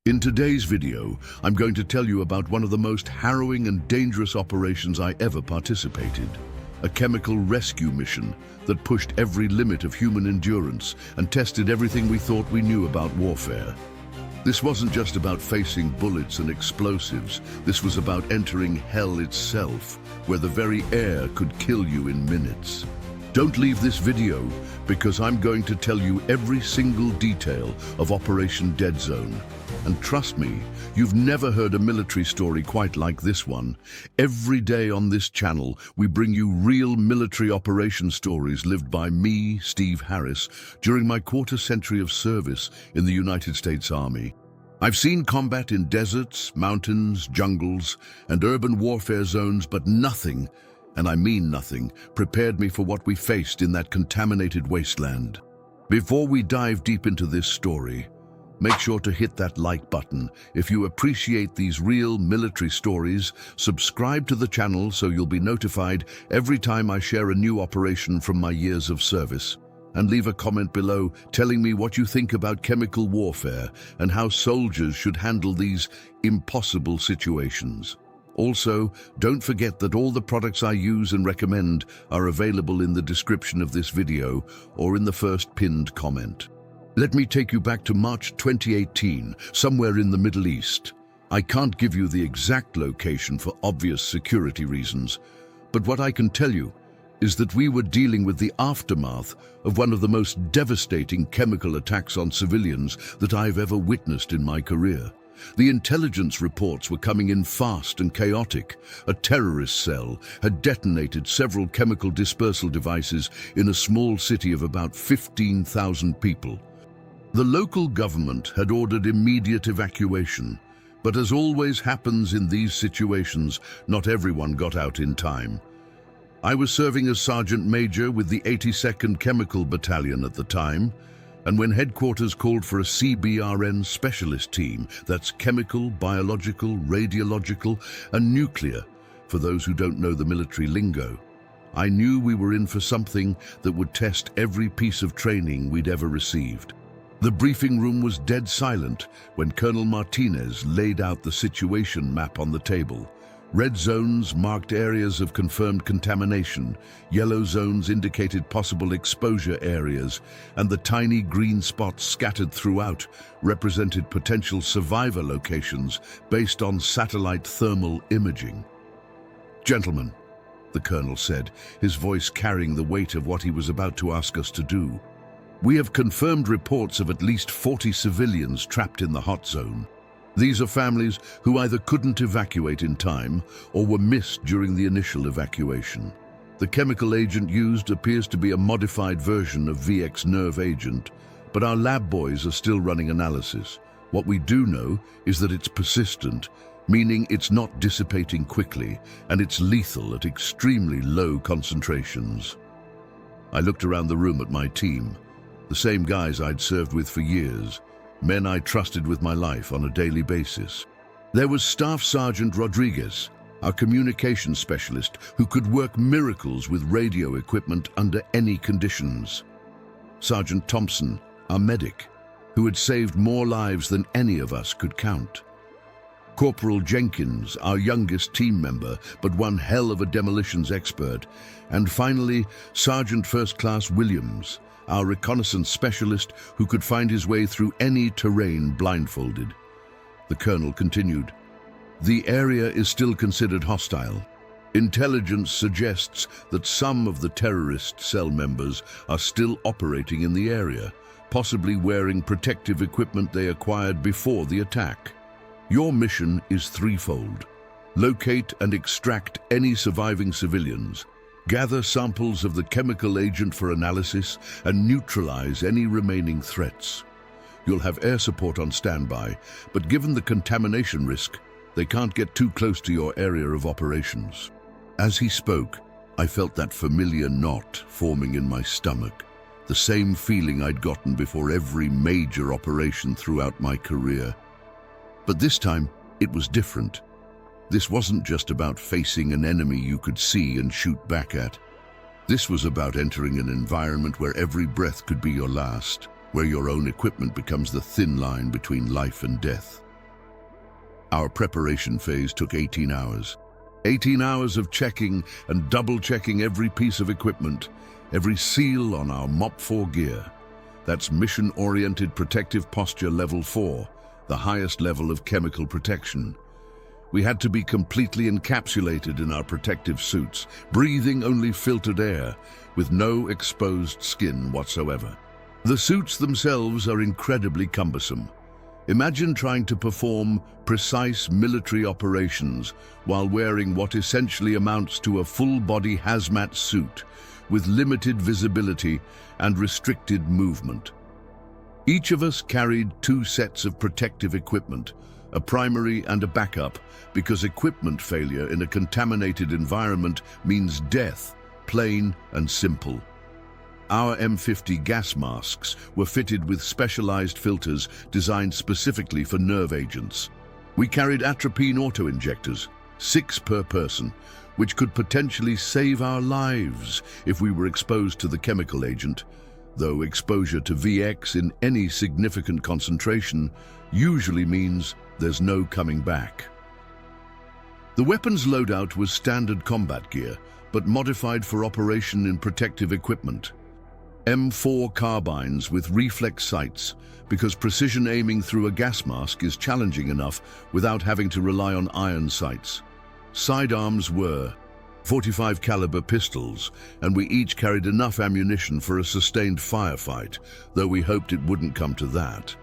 In today's video, I'm going to tell you about one of the most harrowing and dangerous operations I ever participated. A chemical rescue mission that pushed every limit of human endurance and tested everything we thought we knew about warfare. This wasn't just about facing bullets and explosives. This was about entering hell itself, where the very air could kill you in minutes. Don't leave this video, because I'm going to tell you every single detail of Operation Dead Zone. And trust me, you've never heard a military story quite like this one. Every day on this channel, we bring you real military operation stories lived by me, Steve Harris, during my quarter-century of service in the United States Army. I've seen combat in deserts, mountains, jungles, and urban warfare zones, but nothing, and I mean nothing, prepared me for what we faced in that contaminated wasteland. Before we dive deep into this story, make sure to hit that like button. If you appreciate these real military stories, subscribe to the channel so you'll be notified every time I share a new operation from my years of service. And leave a comment below telling me what you think about chemical warfare and how soldiers should handle these impossible situations. Also, don't forget that all the products I use and recommend are available in the description of this video or in the first pinned comment. Let me take you back to March 2018, somewhere in the Middle East. I can't give you the exact location for obvious security reasons, but what I can tell you is that we were dealing with the aftermath of one of the most devastating chemical attacks on civilians that I've ever witnessed in my career. The intelligence reports were coming in fast and chaotic. A terrorist cell had detonated several chemical dispersal devices in a small city of about 15,000 people. The local government had ordered immediate evacuation, but as always happens in these situations, not everyone got out in time. I was serving as Sergeant Major with the 82nd Chemical Battalion at the time, and when headquarters called for a CBRN specialist team, that's chemical, biological, radiological, and nuclear, for those who don't know the military lingo, I knew we were in for something that would test every piece of training we'd ever received. The briefing room was dead silent when Colonel Martinez laid out the situation map on the table. Red zones marked areas of confirmed contamination, yellow zones indicated possible exposure areas, and the tiny green spots scattered throughout represented potential survivor locations based on satellite thermal imaging. "Gentlemen," the colonel said, his voice carrying the weight of what he was about to ask us to do, "we have confirmed reports of at least 40 civilians trapped in the hot zone. These are families who either couldn't evacuate in time or were missed during the initial evacuation. The chemical agent used appears to be a modified version of VX nerve agent, but our lab boys are still running analysis. What we do know is that it's persistent, meaning it's not dissipating quickly, and it's lethal at extremely low concentrations." I looked around the room at my team, the same guys I'd served with for years, men I trusted with my life on a daily basis. There was Staff Sergeant Rodriguez, our communications specialist, who could work miracles with radio equipment under any conditions. Sergeant Thompson, our medic, who had saved more lives than any of us could count. Corporal Jenkins, our youngest team member, but one hell of a demolitions expert. And finally, Sergeant First Class Williams, our reconnaissance specialist who could find his way through any terrain blindfolded. The colonel continued, "The area is still considered hostile. Intelligence suggests that some of the terrorist cell members are still operating in the area, possibly wearing protective equipment they acquired before the attack. Your mission is threefold. Locate and extract any surviving civilians, gather samples of the chemical agent for analysis, and neutralize any remaining threats. You'll have air support on standby, but given the contamination risk, they can't get too close to your area of operations." As he spoke, I felt that familiar knot forming in my stomach, the same feeling I'd gotten before every major operation throughout my career. But this time, it was different. This wasn't just about facing an enemy you could see and shoot back at. This was about entering an environment where every breath could be your last, where your own equipment becomes the thin line between life and death. Our preparation phase took 18 hours. 18 hours of checking and double-checking every piece of equipment, every seal on our MOP4 gear. That's Mission-Oriented Protective Posture Level 4, the highest level of chemical protection. We had to be completely encapsulated in our protective suits, breathing only filtered air, with no exposed skin whatsoever. The suits themselves are incredibly cumbersome. Imagine trying to perform precise military operations while wearing what essentially amounts to a full-body hazmat suit with limited visibility and restricted movement. Each of us carried 2 sets of protective equipment, a primary and a backup, because equipment failure in a contaminated environment means death, plain and simple. Our M50 gas masks were fitted with specialized filters designed specifically for nerve agents. We carried atropine auto-injectors, 6 per person, which could potentially save our lives if we were exposed to the chemical agent, though exposure to VX in any significant concentration usually means there's no coming back. The weapons loadout was standard combat gear, but modified for operation in protective equipment. M4 carbines with reflex sights, because precision aiming through a gas mask is challenging enough without having to rely on iron sights. Sidearms were .45 caliber pistols, and we each carried enough ammunition for a sustained firefight, though we hoped it wouldn't come to that.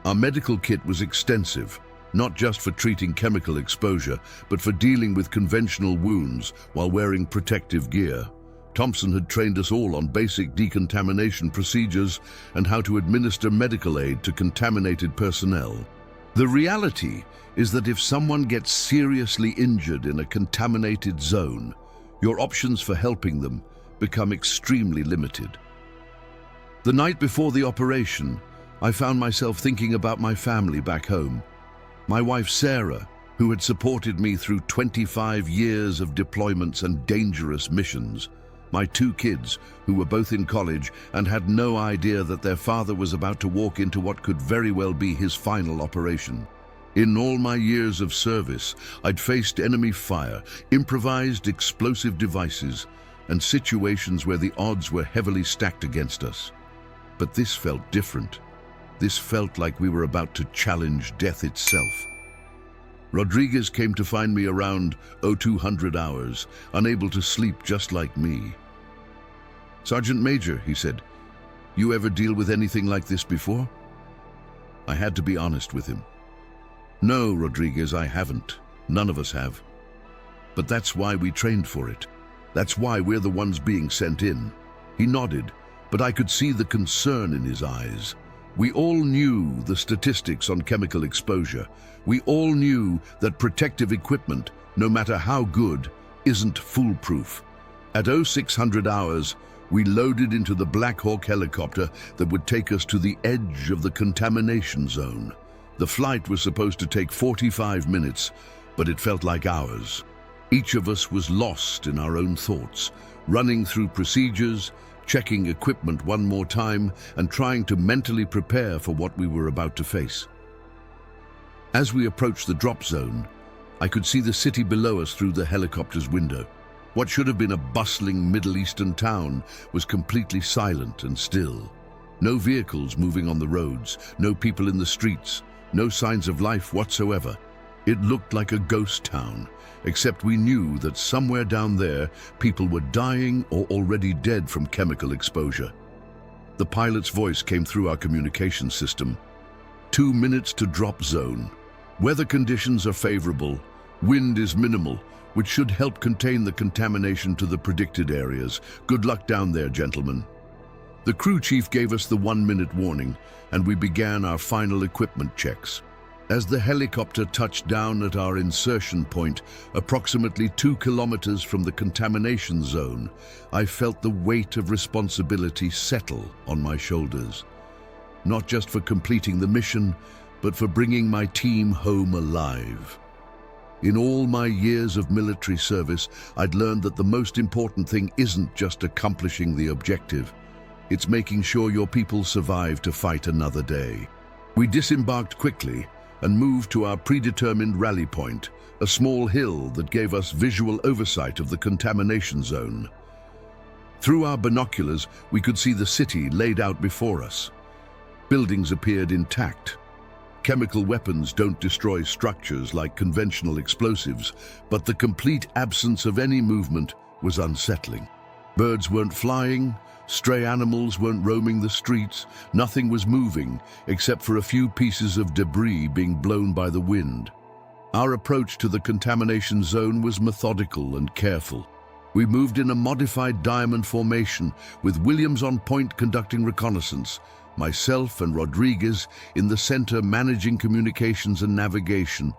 Our medical kit was extensive, not just for treating chemical exposure, but for dealing with conventional wounds while wearing protective gear. Thompson had trained us all on basic decontamination procedures and how to administer medical aid to contaminated personnel. The reality is that if someone gets seriously injured in a contaminated zone, your options for helping them become extremely limited. The night before the operation, I found myself thinking about my family back home. My wife Sarah, who had supported me through 25 years of deployments and dangerous missions. My 2 kids, who were both in college and had no idea that their father was about to walk into what could very well be his final operation. In all my years of service, I'd faced enemy fire, improvised explosive devices, and situations where the odds were heavily stacked against us. But this felt different. This felt like we were about to challenge death itself. Rodriguez came to find me around 0200 hours, unable to sleep just like me. "Sergeant Major," he said, "you ever deal with anything like this before?" I had to be honest with him. "No, Rodriguez, I haven't. None of us have. But that's why we trained for it. That's why we're the ones being sent in." He nodded, but I could see the concern in his eyes. We all knew the statistics on chemical exposure. We all knew that protective equipment, no matter how good, isn't foolproof. At 0600 hours, we loaded into the Black Hawk helicopter that would take us to the edge of the contamination zone. The flight was supposed to take 45 minutes, but it felt like hours. Each of us was lost in our own thoughts, running through procedures, checking equipment one more time, and trying to mentally prepare for what we were about to face. As we approached the drop zone, I could see the city below us through the helicopter's window. What should have been a bustling Middle Eastern town was completely silent and still. No vehicles moving on the roads, no people in the streets, no signs of life whatsoever. It looked like a ghost town, except we knew that somewhere down there, people were dying or already dead from chemical exposure. The pilot's voice came through our communication system. 2 minutes to drop zone. Weather conditions are favorable. Wind is minimal, which should help contain the contamination to the predicted areas. Good luck down there, gentlemen. The crew chief gave us the 1-minute warning, and we began our final equipment checks. As the helicopter touched down at our insertion point, approximately 2 kilometers from the contamination zone, I felt the weight of responsibility settle on my shoulders. Not just for completing the mission, but for bringing my team home alive. In all my years of military service, I'd learned that the most important thing isn't just accomplishing the objective. It's making sure your people survive to fight another day. We disembarked quickly, and moved to our predetermined rally point, a small hill that gave us visual oversight of the contamination zone. Through our binoculars, we could see the city laid out before us. Buildings appeared intact. Chemical weapons don't destroy structures like conventional explosives, but the complete absence of any movement was unsettling. Birds weren't flying, stray animals weren't roaming the streets, nothing was moving except for a few pieces of debris being blown by the wind. Our approach to the contamination zone was methodical and careful. We moved in a modified diamond formation, with Williams on point conducting reconnaissance, myself and Rodriguez in the center managing communications and navigation,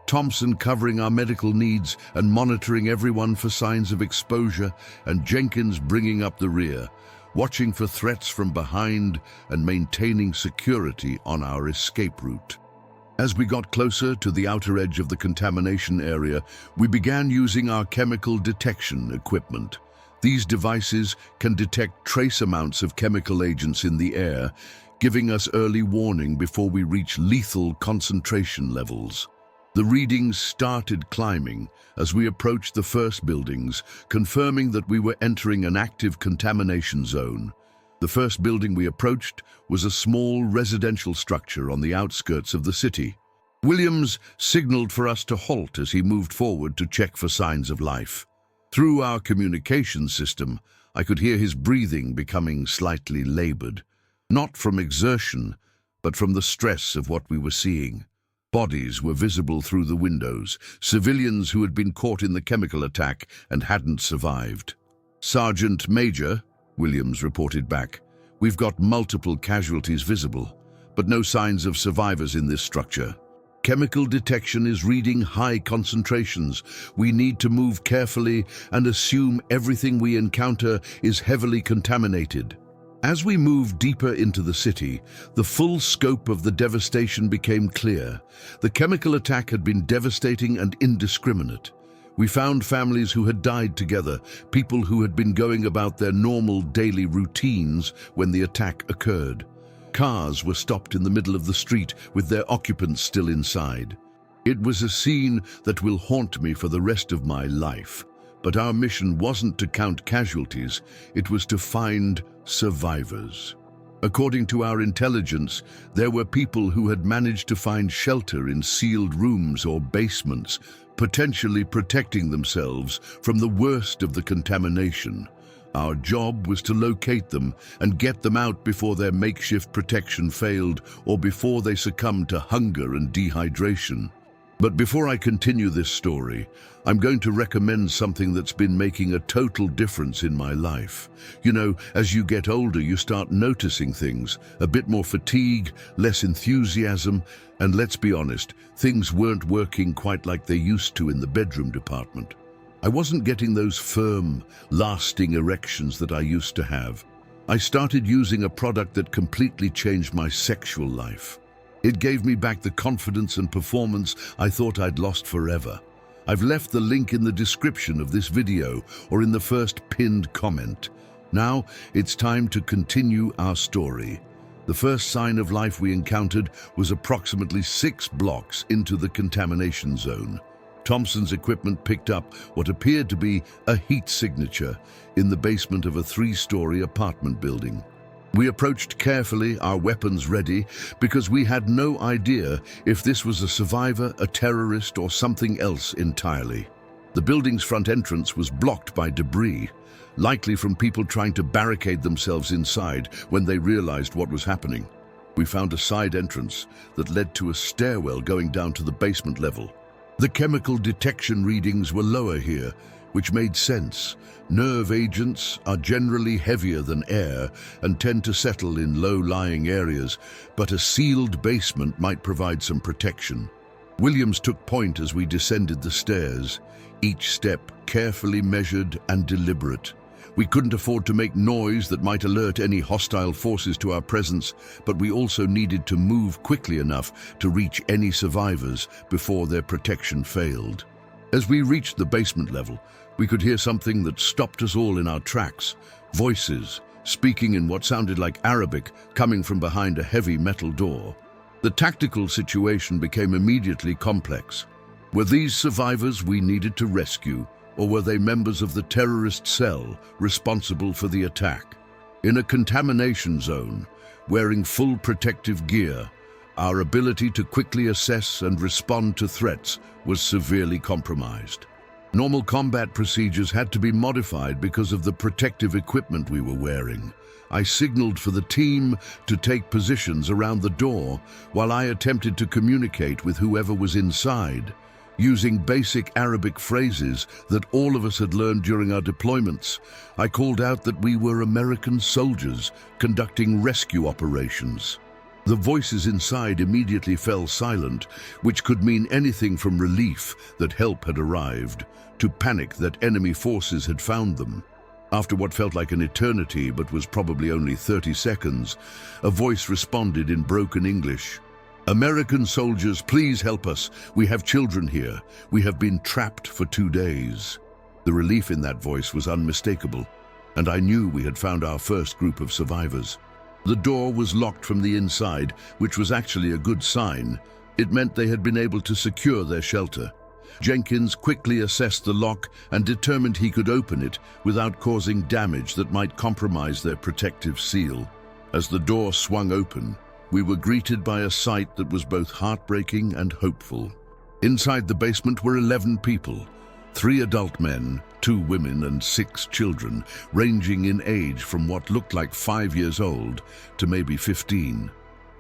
Thompson covering our medical needs and monitoring everyone for signs of exposure, and Jenkins bringing up the rear, watching for threats from behind and maintaining security on our escape route. As we got closer to the outer edge of the contamination area, we began using our chemical detection equipment. These devices can detect trace amounts of chemical agents in the air, giving us early warning before we reach lethal concentration levels. The readings started climbing as we approached the first buildings, confirming that we were entering an active contamination zone. The first building we approached was a small residential structure on the outskirts of the city. Williams signaled for us to halt as he moved forward to check for signs of life. Through our communication system, I could hear his breathing becoming slightly labored, not from exertion, but from the stress of what we were seeing. Bodies were visible through the windows, civilians who had been caught in the chemical attack and hadn't survived. "Sergeant Major," Williams reported back, "we've got multiple casualties visible, but no signs of survivors in this structure. Chemical detection is reading high concentrations. We need to move carefully and assume everything we encounter is heavily contaminated." As we moved deeper into the city, the full scope of the devastation became clear. The chemical attack had been devastating and indiscriminate. We found families who had died together, people who had been going about their normal daily routines when the attack occurred. Cars were stopped in the middle of the street with their occupants still inside. It was a scene that will haunt me for the rest of my life. But our mission wasn't to count casualties, it was to find survivors. According to our intelligence, there were people who had managed to find shelter in sealed rooms or basements, potentially protecting themselves from the worst of the contamination. Our job was to locate them and get them out before their makeshift protection failed or before they succumbed to hunger and dehydration. But before I continue this story, I'm going to recommend something that's been making a total difference in my life. You know, as you get older, you start noticing things, a bit more fatigue, less enthusiasm, and let's be honest, things weren't working quite like they used to in the bedroom department. I wasn't getting those firm, lasting erections that I used to have. I started using a product that completely changed my sexual life. It gave me back the confidence and performance I thought I'd lost forever. I've left the link in the description of this video or in the first pinned comment. Now, it's time to continue our story. The first sign of life we encountered was approximately 6 blocks into the contamination zone. Thompson's equipment picked up what appeared to be a heat signature in the basement of a 3-story apartment building. We approached carefully, our weapons ready, because we had no idea if this was a survivor, a terrorist, or something else entirely. The building's front entrance was blocked by debris, likely from people trying to barricade themselves inside when they realized what was happening. We found a side entrance that led to a stairwell going down to the basement level. The chemical detection readings were lower here, which made sense. Nerve agents are generally heavier than air and tend to settle in low-lying areas, but a sealed basement might provide some protection. Williams took point as we descended the stairs, each step carefully measured and deliberate. We couldn't afford to make noise that might alert any hostile forces to our presence, but we also needed to move quickly enough to reach any survivors before their protection failed. As we reached the basement level, we could hear something that stopped us all in our tracks. Voices, speaking in what sounded like Arabic, coming from behind a heavy metal door. The tactical situation became immediately complex. Were these survivors we needed to rescue, or were they members of the terrorist cell responsible for the attack? In a contamination zone, wearing full protective gear, our ability to quickly assess and respond to threats was severely compromised. Normal combat procedures had to be modified because of the protective equipment we were wearing. I signaled for the team to take positions around the door while I attempted to communicate with whoever was inside, using basic Arabic phrases that all of us had learned during our deployments. I called out that we were American soldiers conducting rescue operations. The voices inside immediately fell silent, which could mean anything from relief that help had arrived to panic that enemy forces had found them. After what felt like an eternity but was probably only 30 seconds, a voice responded in broken English. "American soldiers, please help us. We have children here. We have been trapped for 2 days." The relief in that voice was unmistakable, and I knew we had found our first group of survivors. The door was locked from the inside, which was actually a good sign. It meant they had been able to secure their shelter. Jenkins quickly assessed the lock and determined he could open it without causing damage that might compromise their protective seal. As the door swung open, we were greeted by a sight that was both heartbreaking and hopeful. Inside the basement were 11 people, 3 adult men, 2 women and 6 children, ranging in age from what looked like 5 years old to maybe 15.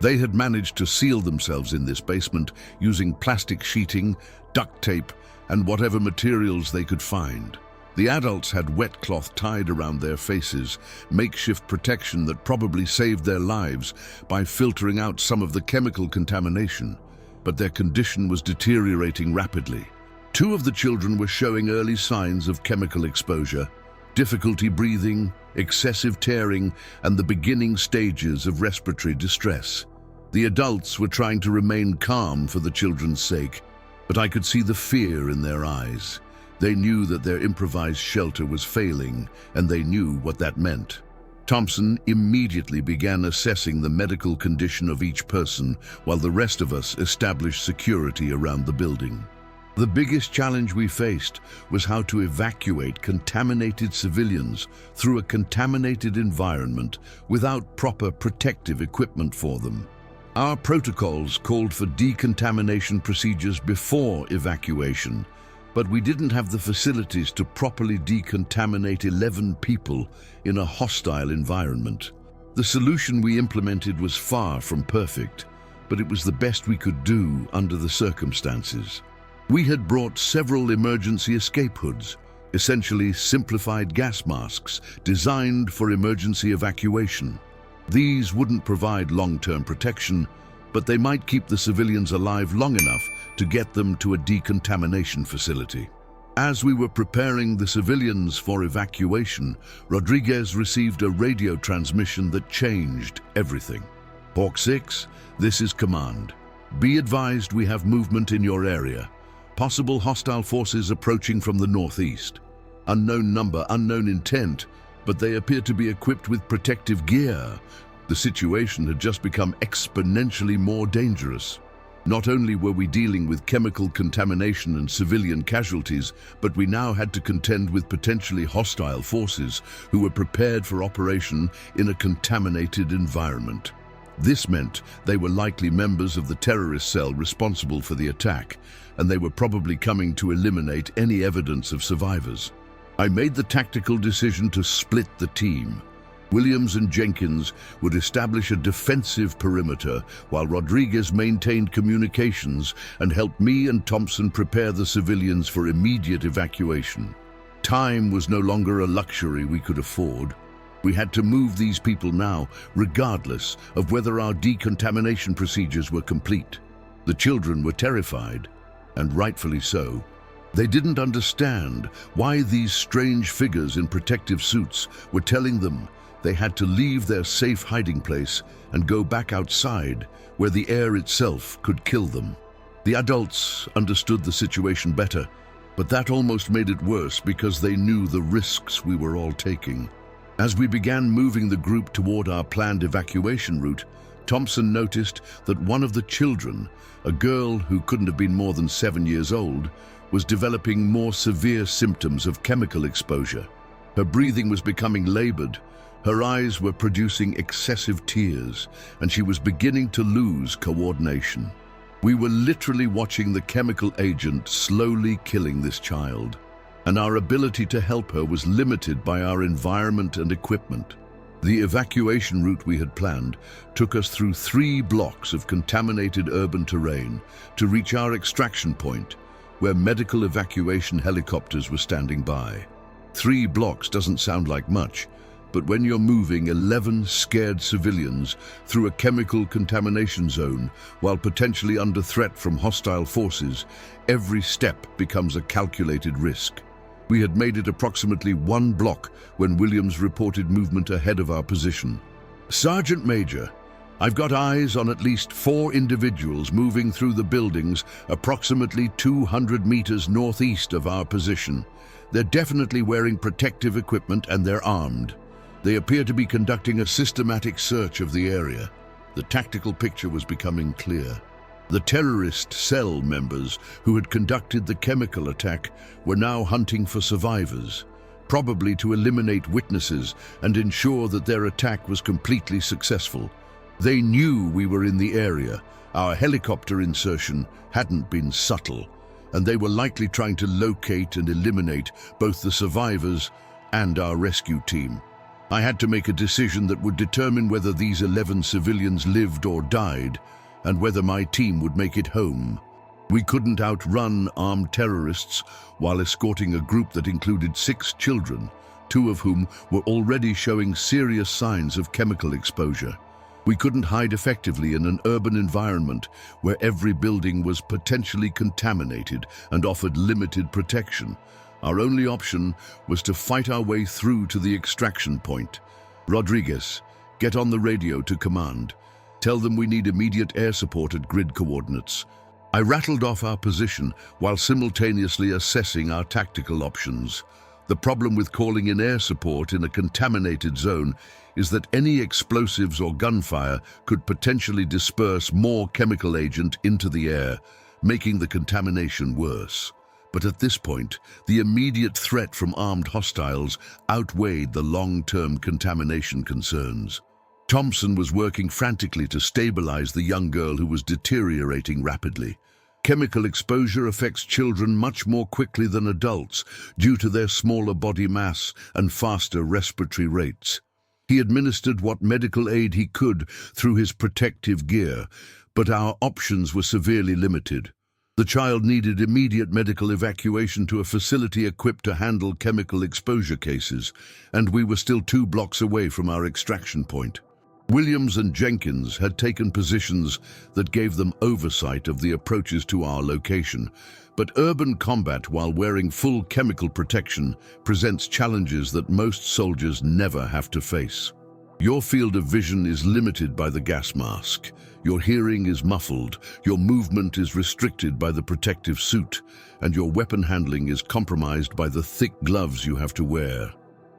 They had managed to seal themselves in this basement using plastic sheeting, duct tape, and whatever materials they could find. The adults had wet cloth tied around their faces, makeshift protection that probably saved their lives by filtering out some of the chemical contamination, but their condition was deteriorating rapidly. 2 of the children were showing early signs of chemical exposure, difficulty breathing, excessive tearing, and the beginning stages of respiratory distress. The adults were trying to remain calm for the children's sake, but I could see the fear in their eyes. They knew that their improvised shelter was failing, and they knew what that meant. Thompson immediately began assessing the medical condition of each person, while the rest of us established security around the building. The biggest challenge we faced was how to evacuate contaminated civilians through a contaminated environment without proper protective equipment for them. Our protocols called for decontamination procedures before evacuation, but we didn't have the facilities to properly decontaminate 11 people in a hostile environment. The solution we implemented was far from perfect, but it was the best we could do under the circumstances. We had brought several emergency escape hoods, essentially simplified gas masks designed for emergency evacuation. These wouldn't provide long-term protection, but they might keep the civilians alive long enough to get them to a decontamination facility. As we were preparing the civilians for evacuation, Rodriguez received a radio transmission that changed everything. "Hawk 6, this is command. Be advised we have movement in your area. Possible hostile forces approaching from the northeast. Unknown number, unknown intent, but they appear to be equipped with protective gear." The situation had just become exponentially more dangerous. Not only were we dealing with chemical contamination and civilian casualties, but we now had to contend with potentially hostile forces who were prepared for operation in a contaminated environment. This meant they were likely members of the terrorist cell responsible for the attack, and they were probably coming to eliminate any evidence of survivors. I made the tactical decision to split the team. Williams and Jenkins would establish a defensive perimeter while Rodriguez maintained communications and helped me and Thompson prepare the civilians for immediate evacuation. Time was no longer a luxury we could afford. We had to move these people now, regardless of whether our decontamination procedures were complete. The children were terrified, and rightfully so. They didn't understand why these strange figures in protective suits were telling them they had to leave their safe hiding place and go back outside, where the air itself could kill them. The adults understood the situation better, but that almost made it worse because they knew the risks we were all taking. As we began moving the group toward our planned evacuation route, Thompson noticed that one of the children, a girl who couldn't have been more than 7 years old, was developing more severe symptoms of chemical exposure. Her breathing was becoming labored, her eyes were producing excessive tears, and she was beginning to lose coordination. We were literally watching the chemical agent slowly killing this child, and our ability to help her was limited by our environment and equipment. The evacuation route we had planned took us through 3 blocks of contaminated urban terrain to reach our extraction point, where medical evacuation helicopters were standing by. 3 blocks doesn't sound like much, but when you're moving 11 scared civilians through a chemical contamination zone while potentially under threat from hostile forces, every step becomes a calculated risk. We had made it approximately 1 block when Williams reported movement ahead of our position. "Sergeant Major, I've got eyes on at least 4 individuals moving through the buildings approximately 200 meters northeast of our position. They're definitely wearing protective equipment and they're armed. They appear to be conducting a systematic search of the area." The tactical picture was becoming clear. The terrorist cell members who had conducted the chemical attack were now hunting for survivors, probably to eliminate witnesses and ensure that their attack was completely successful. They knew we were in the area. Our helicopter insertion hadn't been subtle, and they were likely trying to locate and eliminate both the survivors and our rescue team. I had to make a decision that would determine whether these 11 civilians lived or died, and whether my team would make it home. We couldn't outrun armed terrorists while escorting a group that included 6 children, 2 of whom were already showing serious signs of chemical exposure. We couldn't hide effectively in an urban environment where every building was potentially contaminated and offered limited protection. Our only option was to fight our way through to the extraction point. "Rodriguez, get on the radio to command. Tell them we need immediate air support at grid coordinates." I rattled off our position while simultaneously assessing our tactical options. The problem with calling in air support in a contaminated zone is that any explosives or gunfire could potentially disperse more chemical agent into the air, making the contamination worse. But at this point, the immediate threat from armed hostiles outweighed the long-term contamination concerns. Thompson was working frantically to stabilize the young girl who was deteriorating rapidly. Chemical exposure affects children much more quickly than adults due to their smaller body mass and faster respiratory rates. He administered what medical aid he could through his protective gear, but our options were severely limited. The child needed immediate medical evacuation to a facility equipped to handle chemical exposure cases, and we were still 2 blocks away from our extraction point. Williams and Jenkins had taken positions that gave them oversight of the approaches to our location, but urban combat while wearing full chemical protection presents challenges that most soldiers never have to face. Your field of vision is limited by the gas mask. Your hearing is muffled, your movement is restricted by the protective suit, and your weapon handling is compromised by the thick gloves you have to wear.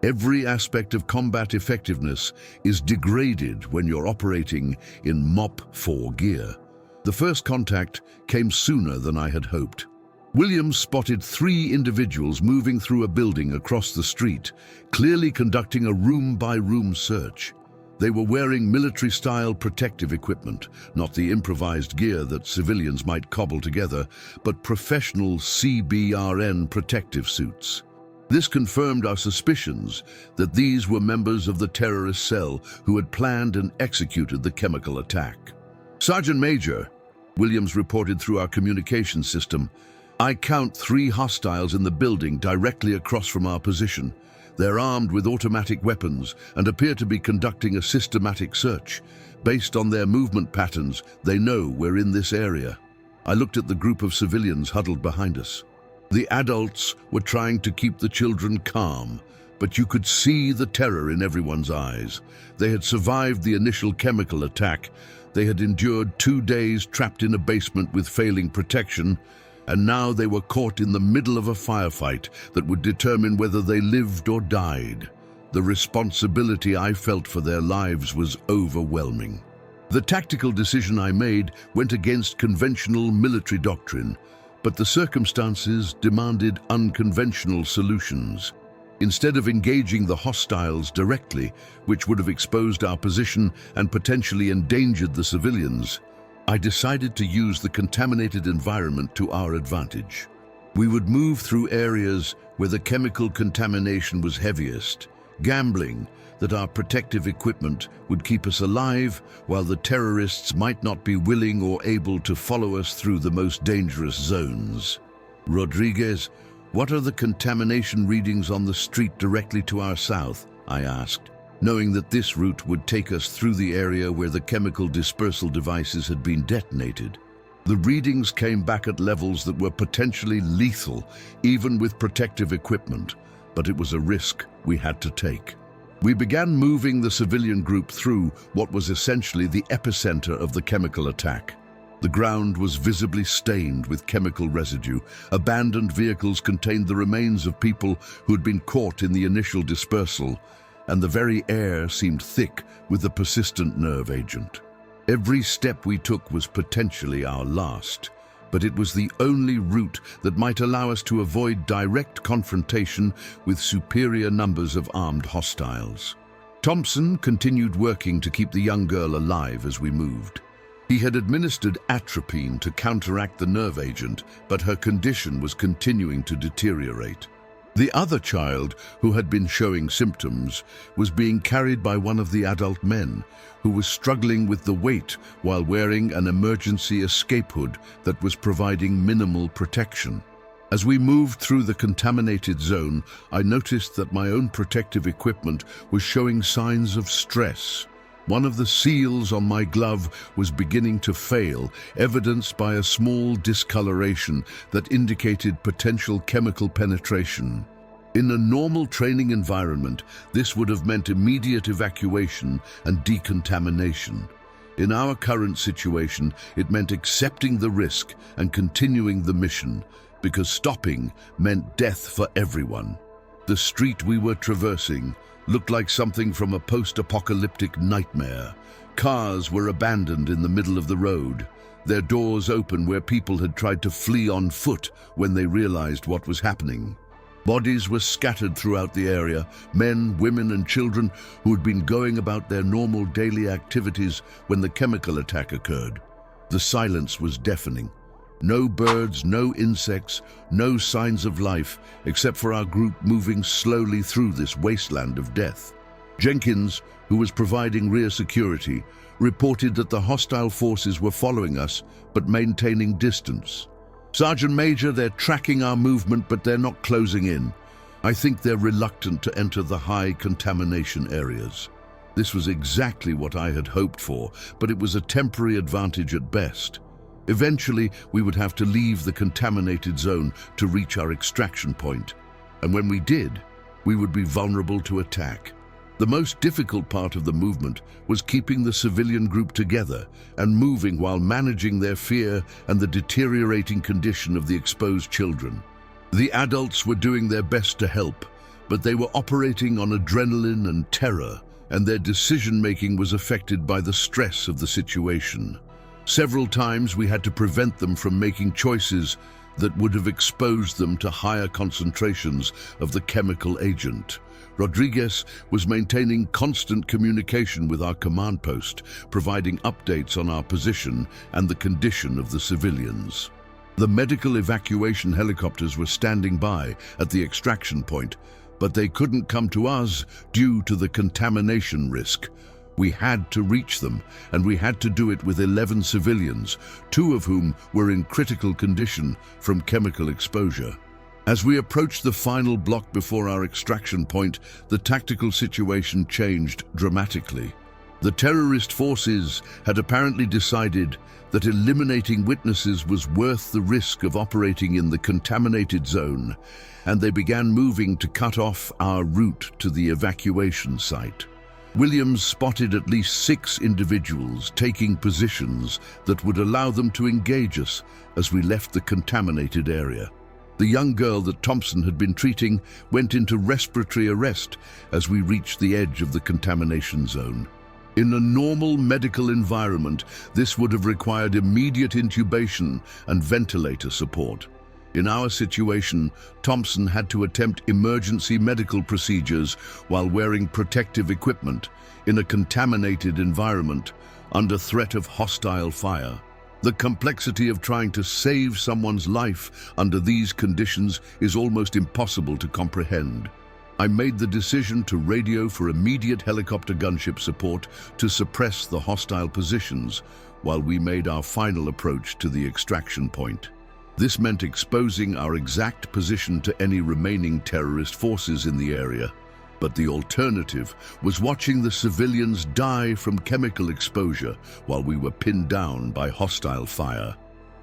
Every aspect of combat effectiveness is degraded when you're operating in MOP-4 gear. The first contact came sooner than I had hoped. Williams spotted 3 individuals moving through a building across the street, clearly conducting a room-by-room search. They were wearing military-style protective equipment, not the improvised gear that civilians might cobble together, but professional CBRN protective suits. This confirmed our suspicions that these were members of the terrorist cell who had planned and executed the chemical attack. "Sergeant Major," Williams reported through our communication system, "I count 3 hostiles in the building directly across from our position. They're armed with automatic weapons and appear to be conducting a systematic search. Based on their movement patterns, they know we're in this area." I looked at the group of civilians huddled behind us. The adults were trying to keep the children calm, but you could see the terror in everyone's eyes. They had survived the initial chemical attack. They had endured 2 days trapped in a basement with failing protection, and now they were caught in the middle of a firefight that would determine whether they lived or died. The responsibility I felt for their lives was overwhelming. The tactical decision I made went against conventional military doctrine, but the circumstances demanded unconventional solutions. Instead of engaging the hostiles directly, which would have exposed our position and potentially endangered the civilians, I decided to use the contaminated environment to our advantage. We would move through areas where the chemical contamination was heaviest, gambling that our protective equipment would keep us alive while the terrorists might not be willing or able to follow us through the most dangerous zones. "Rodriguez, what are the contamination readings on the street directly to our south?" I asked, knowing that this route would take us through the area where the chemical dispersal devices had been detonated. The readings came back at levels that were potentially lethal, even with protective equipment, but it was a risk we had to take. We began moving the civilian group through what was essentially the epicenter of the chemical attack. The ground was visibly stained with chemical residue. Abandoned vehicles contained the remains of people who had been caught in the initial dispersal, and the very air seemed thick with the persistent nerve agent. Every step we took was potentially our last, but it was the only route that might allow us to avoid direct confrontation with superior numbers of armed hostiles. Thompson continued working to keep the young girl alive as we moved. He had administered atropine to counteract the nerve agent, but her condition was continuing to deteriorate. The other child, who had been showing symptoms, was being carried by one of the adult men, who was struggling with the weight while wearing an emergency escape hood that was providing minimal protection. As we moved through the contaminated zone, I noticed that my own protective equipment was showing signs of stress. One of the seals on my glove was beginning to fail, evidenced by a small discoloration that indicated potential chemical penetration. In a normal training environment, this would have meant immediate evacuation and decontamination. In our current situation, it meant accepting the risk and continuing the mission, because stopping meant death for everyone. The street we were traversing looked like something from a post-apocalyptic nightmare. Cars were abandoned in the middle of the road, their doors open where people had tried to flee on foot when they realized what was happening. Bodies were scattered throughout the area, men, women, and children who had been going about their normal daily activities when the chemical attack occurred. The silence was deafening. No birds, no insects, no signs of life, except for our group moving slowly through this wasteland of death. Jenkins, who was providing rear security, reported that the hostile forces were following us, but maintaining distance. "Sergeant Major, they're tracking our movement, but they're not closing in. I think they're reluctant to enter the high contamination areas." This was exactly what I had hoped for, but it was a temporary advantage at best. Eventually, we would have to leave the contaminated zone to reach our extraction point, and when we did, we would be vulnerable to attack. The most difficult part of the movement was keeping the civilian group together and moving while managing their fear and the deteriorating condition of the exposed children. The adults were doing their best to help, but they were operating on adrenaline and terror, and their decision-making was affected by the stress of the situation. Several times we had to prevent them from making choices that would have exposed them to higher concentrations of the chemical agent. Rodriguez was maintaining constant communication with our command post, providing updates on our position and the condition of the civilians. The medical evacuation helicopters were standing by at the extraction point, but they couldn't come to us due to the contamination risk. We had to reach them, and we had to do it with 11 civilians, 2 of whom were in critical condition from chemical exposure. As we approached the final block before our extraction point, the tactical situation changed dramatically. The terrorist forces had apparently decided that eliminating witnesses was worth the risk of operating in the contaminated zone, and they began moving to cut off our route to the evacuation site. Williams spotted at least 6 individuals taking positions that would allow them to engage us as we left the contaminated area. The young girl that Thompson had been treating went into respiratory arrest as we reached the edge of the contamination zone. In a normal medical environment, this would have required immediate intubation and ventilator support. In our situation, Thompson had to attempt emergency medical procedures while wearing protective equipment in a contaminated environment under threat of hostile fire. The complexity of trying to save someone's life under these conditions is almost impossible to comprehend. I made the decision to radio for immediate helicopter gunship support to suppress the hostile positions while we made our final approach to the extraction point. This meant exposing our exact position to any remaining terrorist forces in the area. But the alternative was watching the civilians die from chemical exposure while we were pinned down by hostile fire.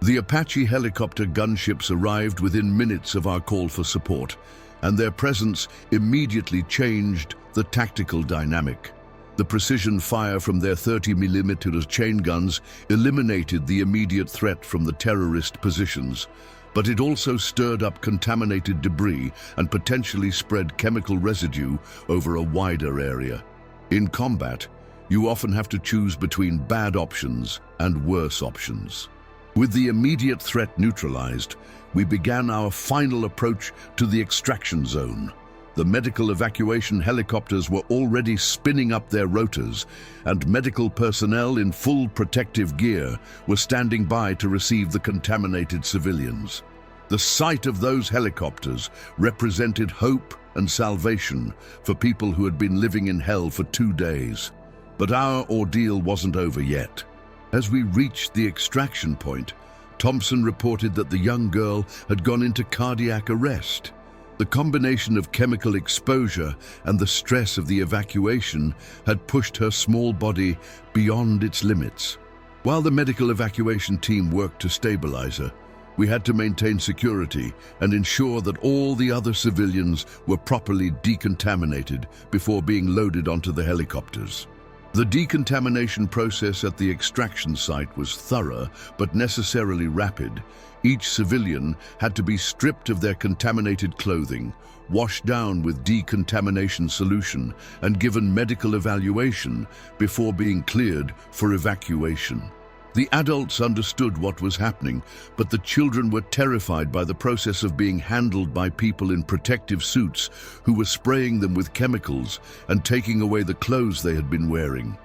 The Apache helicopter gunships arrived within minutes of our call for support, and their presence immediately changed the tactical dynamic. The precision fire from their 30mm chain guns eliminated the immediate threat from the terrorist positions, but it also stirred up contaminated debris and potentially spread chemical residue over a wider area. In combat, you often have to choose between bad options and worse options. With the immediate threat neutralized, we began our final approach to the extraction zone. The medical evacuation helicopters were already spinning up their rotors, and medical personnel in full protective gear were standing by to receive the contaminated civilians. The sight of those helicopters represented hope and salvation for people who had been living in hell for 2 days. But our ordeal wasn't over yet. As we reached the extraction point, Thompson reported that the young girl had gone into cardiac arrest. The combination of chemical exposure and the stress of the evacuation had pushed her small body beyond its limits. While the medical evacuation team worked to stabilize her, we had to maintain security and ensure that all the other civilians were properly decontaminated before being loaded onto the helicopters. The decontamination process at the extraction site was thorough but necessarily rapid. Each civilian had to be stripped of their contaminated clothing, washed down with decontamination solution, and given medical evaluation before being cleared for evacuation. The adults understood what was happening, but the children were terrified by the process of being handled by people in protective suits who were spraying them with chemicals and taking away the clothes they had been wearing.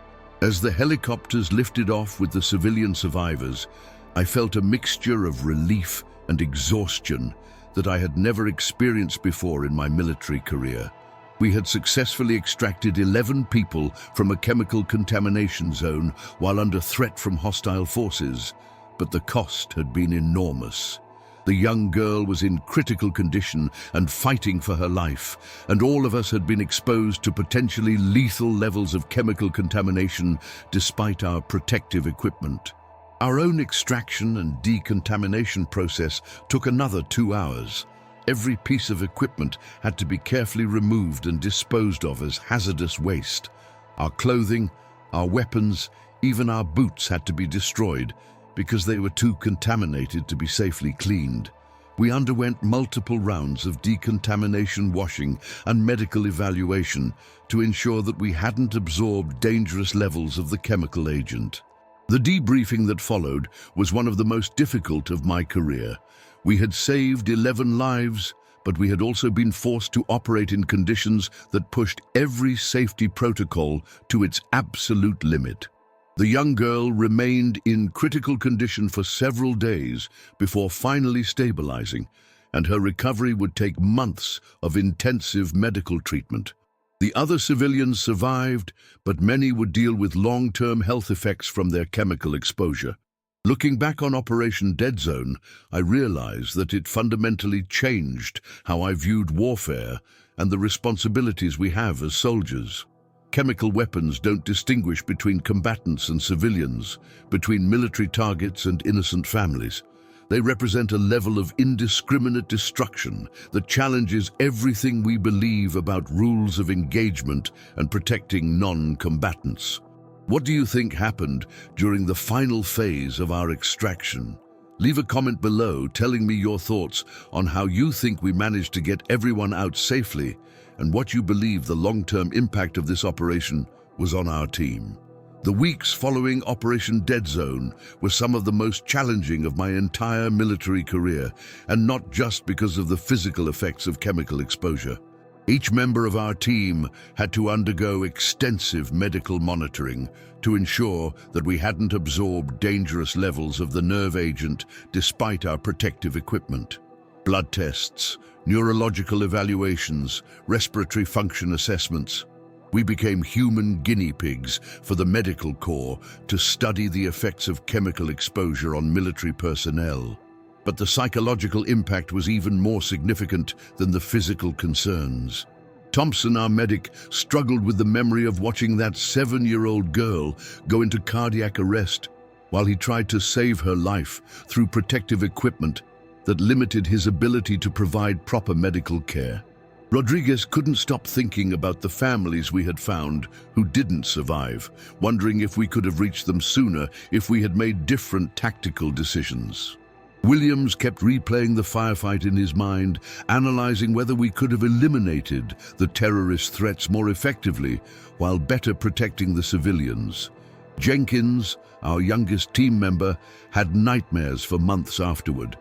As the helicopters lifted off with the civilian survivors, I felt a mixture of relief and exhaustion that I had never experienced before in my military career. We had successfully extracted 11 people from a chemical contamination zone while under threat from hostile forces, but the cost had been enormous. The young girl was in critical condition and fighting for her life, and all of us had been exposed to potentially lethal levels of chemical contamination despite our protective equipment. Our own extraction and decontamination process took another 2 hours. Every piece of equipment had to be carefully removed and disposed of as hazardous waste. Our clothing, our weapons, even our boots had to be destroyed because they were too contaminated to be safely cleaned. We underwent multiple rounds of decontamination washing and medical evaluation to ensure that we hadn't absorbed dangerous levels of the chemical agent. The debriefing that followed was one of the most difficult of my career. We had saved 11 lives, but we had also been forced to operate in conditions that pushed every safety protocol to its absolute limit. The young girl remained in critical condition for several days before finally stabilizing, and her recovery would take months of intensive medical treatment. The other civilians survived, but many would deal with long-term health effects from their chemical exposure. Looking back on Operation Dead Zone, I realized that it fundamentally changed how I viewed warfare and the responsibilities we have as soldiers. Chemical weapons don't distinguish between combatants and civilians, between military targets and innocent families. They represent a level of indiscriminate destruction that challenges everything we believe about rules of engagement and protecting non-combatants. What do you think happened during the final phase of our extraction? Leave a comment below telling me your thoughts on how you think we managed to get everyone out safely and what you believe the long-term impact of this operation was on our team. The weeks following Operation Dead Zone were some of the most challenging of my entire military career, and not just because of the physical effects of chemical exposure. Each member of our team had to undergo extensive medical monitoring to ensure that we hadn't absorbed dangerous levels of the nerve agent despite our protective equipment. Blood tests, neurological evaluations, respiratory function assessments. We became human guinea pigs for the medical corps to study the effects of chemical exposure on military personnel. But the psychological impact was even more significant than the physical concerns. Thompson, our medic, struggled with the memory of watching that 7-year-old girl go into cardiac arrest while he tried to save her life through protective equipment that limited his ability to provide proper medical care. Rodriguez couldn't stop thinking about the families we had found who didn't survive, wondering if we could have reached them sooner if we had made different tactical decisions. Williams kept replaying the firefight in his mind, analyzing whether we could have eliminated the terrorist threats more effectively while better protecting the civilians. Jenkins, our youngest team member, had nightmares for months afterward.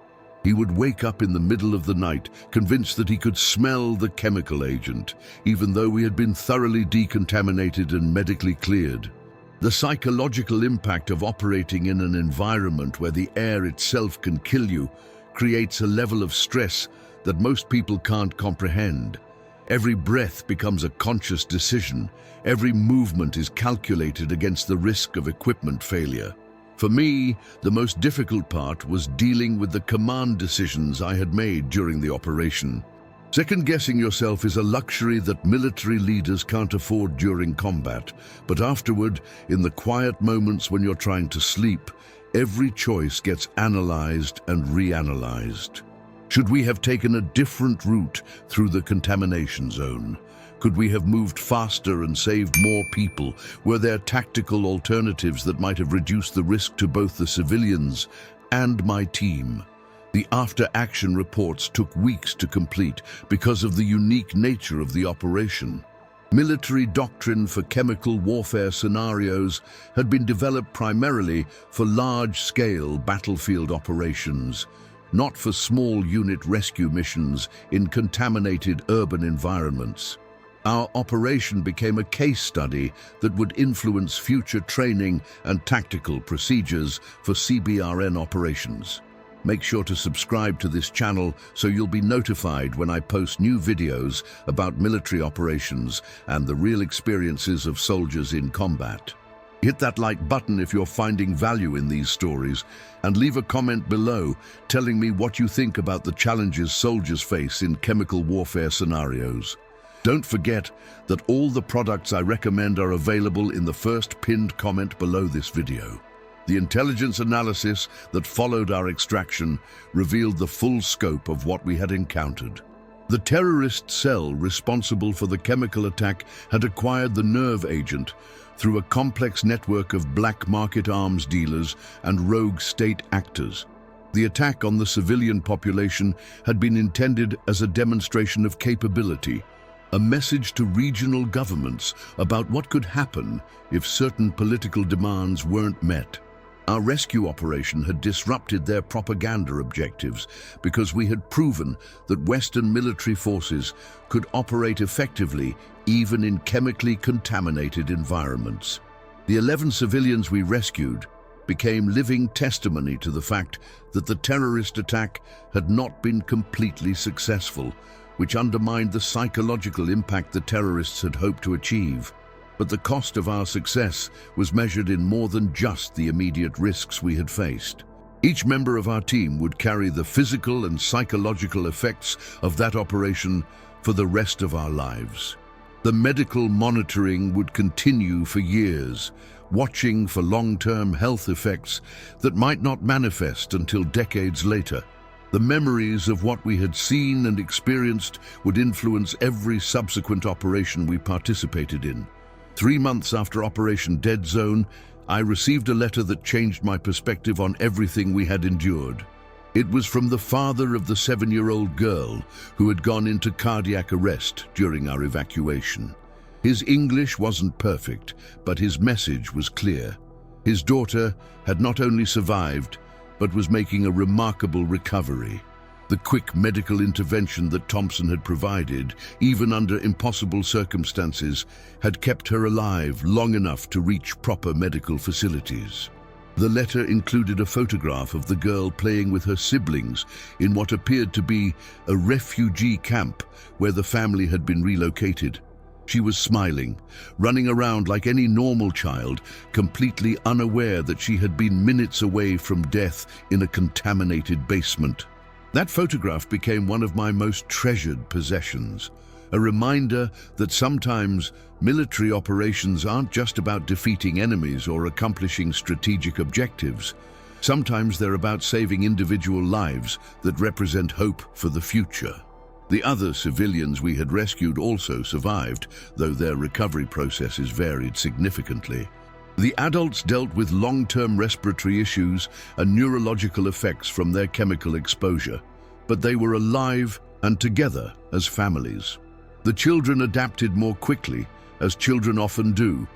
He would wake up in the middle of the night, convinced that he could smell the chemical agent, even though we had been thoroughly decontaminated and medically cleared. The psychological impact of operating in an environment where the air itself can kill you creates a level of stress that most people can't comprehend. Every breath becomes a conscious decision. Every movement is calculated against the risk of equipment failure. For me, the most difficult part was dealing with the command decisions I had made during the operation. Second-guessing yourself is a luxury that military leaders can't afford during combat, but afterward, in the quiet moments when you're trying to sleep, every choice gets analyzed and reanalyzed. Should we have taken a different route through the contamination zone? Could we have moved faster and saved more people? Were there tactical alternatives that might have reduced the risk to both the civilians and my team? The after-action reports took weeks to complete because of the unique nature of the operation. Military doctrine for chemical warfare scenarios had been developed primarily for large-scale battlefield operations, not for small unit rescue missions in contaminated urban environments. Our operation became a case study that would influence future training and tactical procedures for CBRN operations. Make sure to subscribe to this channel so you'll be notified when I post new videos about military operations and the real experiences of soldiers in combat. Hit that like button if you're finding value in these stories, and leave a comment below telling me what you think about the challenges soldiers face in chemical warfare scenarios. Don't forget that all the products I recommend are available in the first pinned comment below this video. The intelligence analysis that followed our extraction revealed the full scope of what we had encountered. The terrorist cell responsible for the chemical attack had acquired the nerve agent through a complex network of black market arms dealers and rogue state actors. The attack on the civilian population had been intended as a demonstration of capability, a message to regional governments about what could happen if certain political demands weren't met. Our rescue operation had disrupted their propaganda objectives because we had proven that Western military forces could operate effectively even in chemically contaminated environments. The 11 civilians we rescued became living testimony to the fact that the terrorist attack had not been completely successful, which undermined the psychological impact the terrorists had hoped to achieve. But the cost of our success was measured in more than just the immediate risks we had faced. Each member of our team would carry the physical and psychological effects of that operation for the rest of our lives. The medical monitoring would continue for years, watching for long-term health effects that might not manifest until decades later. The memories of what we had seen and experienced would influence every subsequent operation we participated in. 3 months after Operation Dead Zone, I received a letter that changed my perspective on everything we had endured. It was from the father of the 7-year-old girl who had gone into cardiac arrest during our evacuation. His English wasn't perfect, but his message was clear. His daughter had not only survived, but was making a remarkable recovery. The quick medical intervention that Thompson had provided, even under impossible circumstances, had kept her alive long enough to reach proper medical facilities. The letter included a photograph of the girl playing with her siblings in what appeared to be a refugee camp where the family had been relocated. She was smiling, running around like any normal child, completely unaware that she had been minutes away from death in a contaminated basement. That photograph became one of my most treasured possessions, a reminder that sometimes military operations aren't just about defeating enemies or accomplishing strategic objectives. Sometimes they're about saving individual lives that represent hope for the future. The other civilians we had rescued also survived, though their recovery processes varied significantly. The adults dealt with long-term respiratory issues and neurological effects from their chemical exposure, but they were alive and together as families. The children adapted more quickly, as children often do,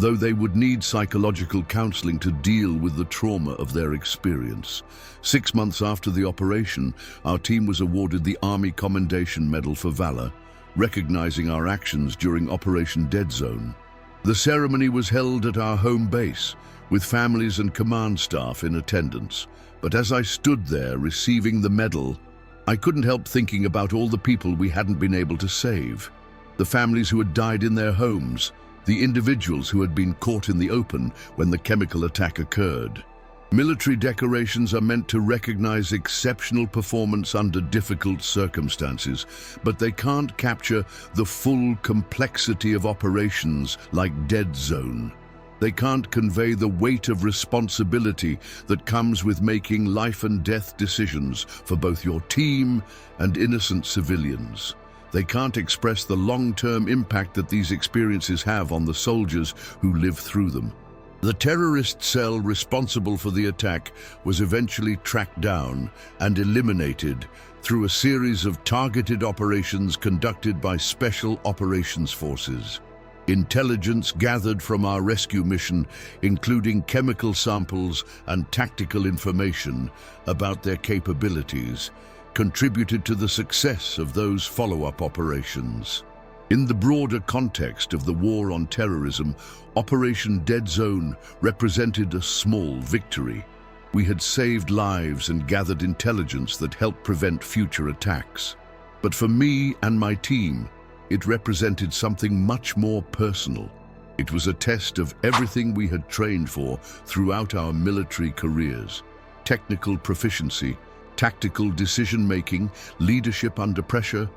though they would need psychological counseling to deal with the trauma of their experience. 6 months after the operation, our team was awarded the Army Commendation Medal for Valor, recognizing our actions during Operation Dead Zone. The ceremony was held at our home base, with families and command staff in attendance. But as I stood there receiving the medal, I couldn't help thinking about all the people we hadn't been able to save. The families who had died in their homes, the individuals who had been caught in the open when the chemical attack occurred. Military decorations are meant to recognize exceptional performance under difficult circumstances, but they can't capture the full complexity of operations like Dead Zone. They can't convey the weight of responsibility that comes with making life and death decisions for both your team and innocent civilians. They can't express the long-term impact that these experiences have on the soldiers who live through them. The terrorist cell responsible for the attack was eventually tracked down and eliminated through a series of targeted operations conducted by Special Operations Forces. Intelligence gathered from our rescue mission, including chemical samples and tactical information about their capabilities, contributed to the success of those follow-up operations. In the broader context of the war on terrorism, Operation Dead Zone represented a small victory. We had saved lives and gathered intelligence that helped prevent future attacks. But for me and my team, it represented something much more personal. It was a test of everything we had trained for throughout our military careers: technical proficiency, tactical decision-making, leadership under pressure,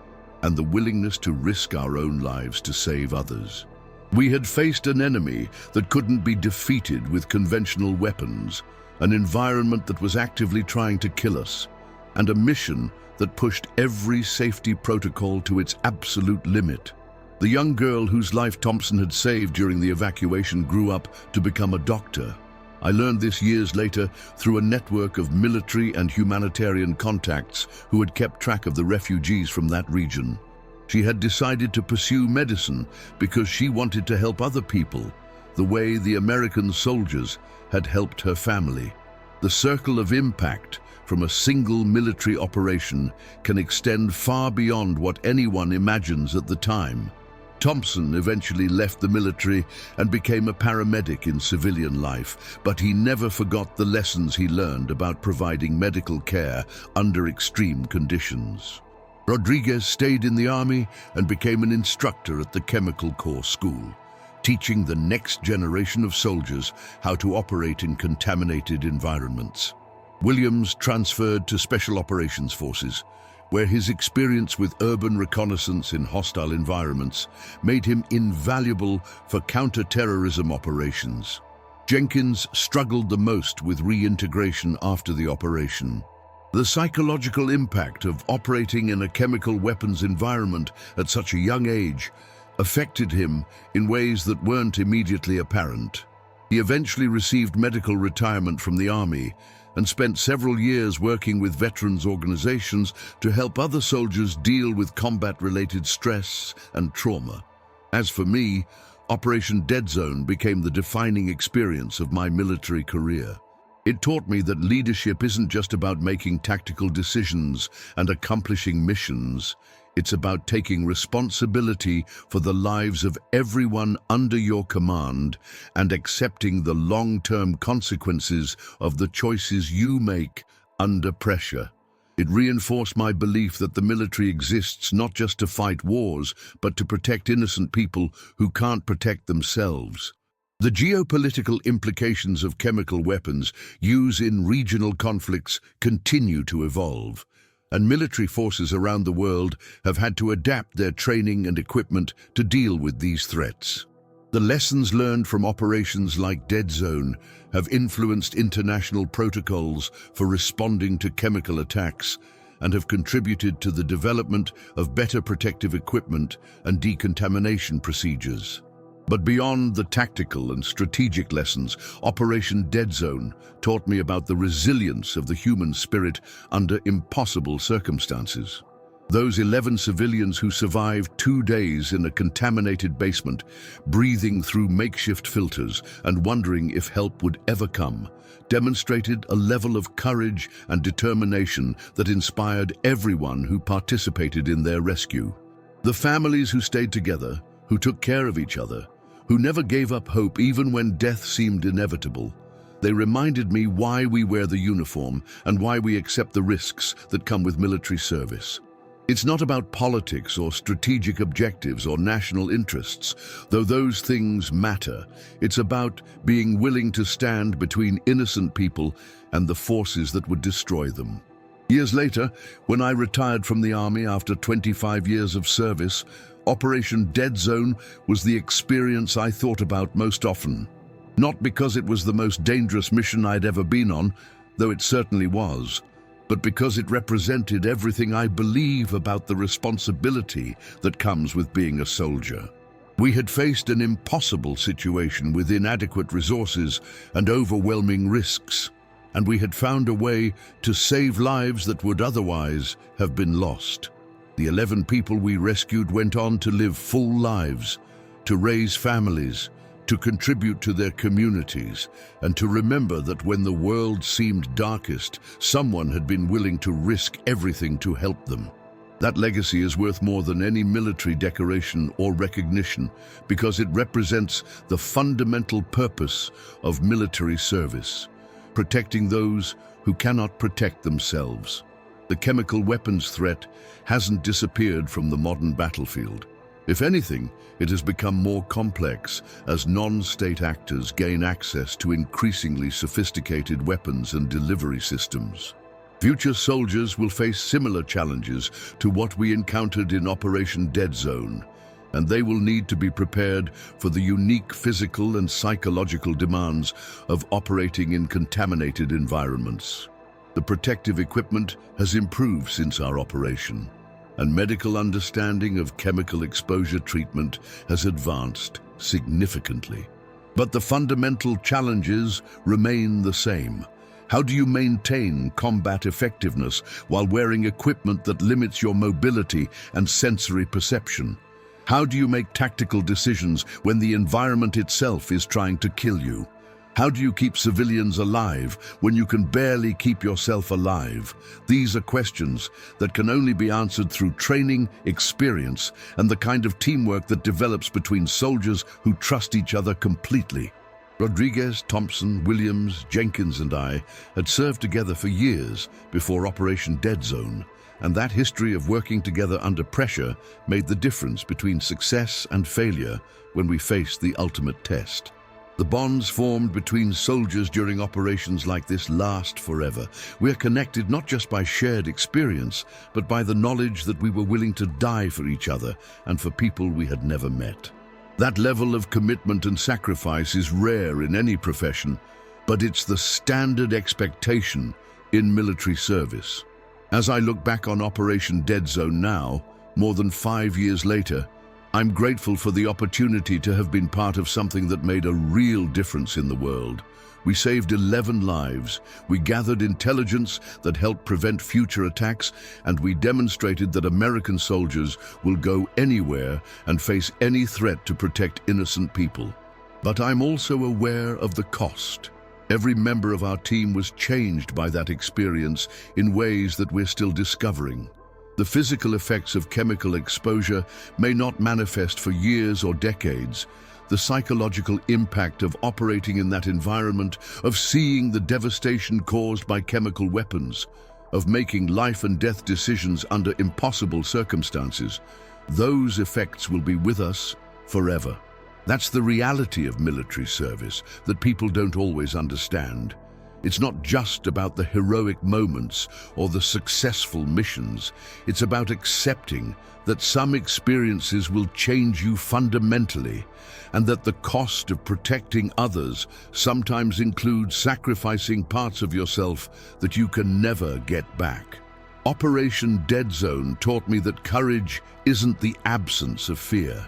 and the willingness to risk our own lives to save others. We had faced an enemy that couldn't be defeated with conventional weapons, an environment that was actively trying to kill us, and a mission that pushed every safety protocol to its absolute limit. The young girl whose life Thompson had saved during the evacuation grew up to become a doctor. I learned this years later through a network of military and humanitarian contacts who had kept track of the refugees from that region. She had decided to pursue medicine because she wanted to help other people, the way the American soldiers had helped her family. The circle of impact from a single military operation can extend far beyond what anyone imagines at the time. Thompson eventually left the military and became a paramedic in civilian life, but he never forgot the lessons he learned about providing medical care under extreme conditions. Rodriguez stayed in the Army and became an instructor at the Chemical Corps School, teaching the next generation of soldiers how to operate in contaminated environments. Williams transferred to Special Operations Forces, where his experience with urban reconnaissance in hostile environments made him invaluable for counter-terrorism operations. Jenkins struggled the most with reintegration after the operation. The psychological impact of operating in a chemical weapons environment at such a young age affected him in ways that weren't immediately apparent. He eventually received medical retirement from the Army and spent several years working with veterans organizations to help other soldiers deal with combat-related stress and trauma. As for me, Operation Dead Zone became the defining experience of my military career. It taught me that leadership isn't just about making tactical decisions and accomplishing missions. It's about taking responsibility for the lives of everyone under your command and accepting the long-term consequences of the choices you make under pressure. It reinforced my belief that the military exists not just to fight wars, but to protect innocent people who can't protect themselves. The geopolitical implications of chemical weapons used in regional conflicts continue to evolve, and military forces around the world have had to adapt their training and equipment to deal with these threats. The lessons learned from operations like Dead Zone have influenced international protocols for responding to chemical attacks and have contributed to the development of better protective equipment and decontamination procedures. But beyond the tactical and strategic lessons, Operation Dead Zone taught me about the resilience of the human spirit under impossible circumstances. Those 11 civilians who survived 2 days in a contaminated basement, breathing through makeshift filters and wondering if help would ever come, demonstrated a level of courage and determination that inspired everyone who participated in their rescue. The families who stayed together, who took care of each other, who never gave up hope even when death seemed inevitable. They reminded me why we wear the uniform and why we accept the risks that come with military service. It's not about politics or strategic objectives or national interests, though those things matter. It's about being willing to stand between innocent people and the forces that would destroy them. Years later, when I retired from the army after 25 years of service, Operation Dead Zone was the experience I thought about most often. Not because it was the most dangerous mission I'd ever been on, though it certainly was, but because it represented everything I believe about the responsibility that comes with being a soldier. We had faced an impossible situation with inadequate resources and overwhelming risks, and we had found a way to save lives that would otherwise have been lost. The 11 people we rescued went on to live full lives, to raise families, to contribute to their communities, and to remember that when the world seemed darkest, someone had been willing to risk everything to help them. That legacy is worth more than any military decoration or recognition because it represents the fundamental purpose of military service, protecting those who cannot protect themselves. The chemical weapons threat hasn't disappeared from the modern battlefield. If anything, it has become more complex as non-state actors gain access to increasingly sophisticated weapons and delivery systems. Future soldiers will face similar challenges to what we encountered in Operation Dead Zone, and they will need to be prepared for the unique physical and psychological demands of operating in contaminated environments. The protective equipment has improved since our operation, and medical understanding of chemical exposure treatment has advanced significantly. But the fundamental challenges remain the same. How do you maintain combat effectiveness while wearing equipment that limits your mobility and sensory perception? How do you make tactical decisions when the environment itself is trying to kill you? How do you keep civilians alive when you can barely keep yourself alive? These are questions that can only be answered through training, experience, and the kind of teamwork that develops between soldiers who trust each other completely. Rodriguez, Thompson, Williams, Jenkins, and I had served together for years before Operation Dead Zone, and that history of working together under pressure made the difference between success and failure when we faced the ultimate test. The bonds formed between soldiers during operations like this last forever. We are connected not just by shared experience, but by the knowledge that we were willing to die for each other and for people we had never met. That level of commitment and sacrifice is rare in any profession, but it's the standard expectation in military service. As I look back on Operation Dead Zone now, more than 5 years later, I'm grateful for the opportunity to have been part of something that made a real difference in the world. We saved 11 lives, we gathered intelligence that helped prevent future attacks, and we demonstrated that American soldiers will go anywhere and face any threat to protect innocent people. But I'm also aware of the cost. Every member of our team was changed by that experience in ways that we're still discovering. The physical effects of chemical exposure may not manifest for years or decades. The psychological impact of operating in that environment, of seeing the devastation caused by chemical weapons, of making life and death decisions under impossible circumstances, those effects will be with us forever. That's the reality of military service that people don't always understand. It's not just about the heroic moments or the successful missions. It's about accepting that some experiences will change you fundamentally, and that the cost of protecting others sometimes includes sacrificing parts of yourself that you can never get back. Operation Dead Zone taught me that courage isn't the absence of fear.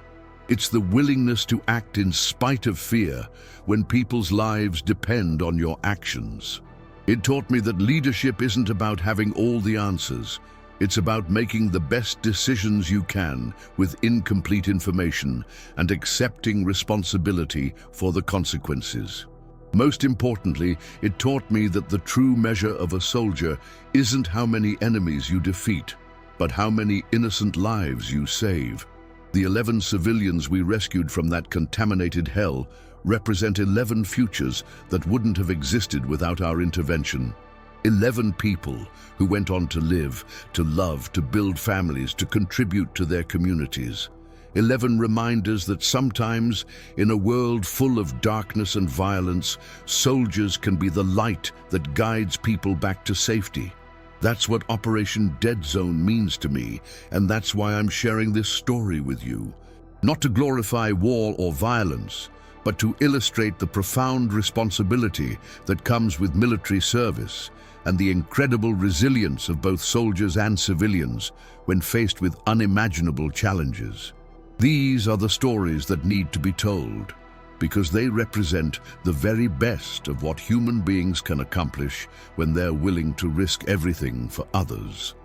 It's the willingness to act in spite of fear when people's lives depend on your actions. It taught me that leadership isn't about having all the answers. It's about making the best decisions you can with incomplete information and accepting responsibility for the consequences. Most importantly, it taught me that the true measure of a soldier isn't how many enemies you defeat, but how many innocent lives you save. The 11 civilians we rescued from that contaminated hell represent 11 futures that wouldn't have existed without our intervention. 11 people who went on to live, to love, to build families, to contribute to their communities. 11 reminders that sometimes, in a world full of darkness and violence, soldiers can be the light that guides people back to safety. That's what Operation Dead Zone means to me, and that's why I'm sharing this story with you. Not to glorify war or violence, but to illustrate the profound responsibility that comes with military service and the incredible resilience of both soldiers and civilians when faced with unimaginable challenges. These are the stories that need to be told, because they represent the very best of what human beings can accomplish when they're willing to risk everything for others.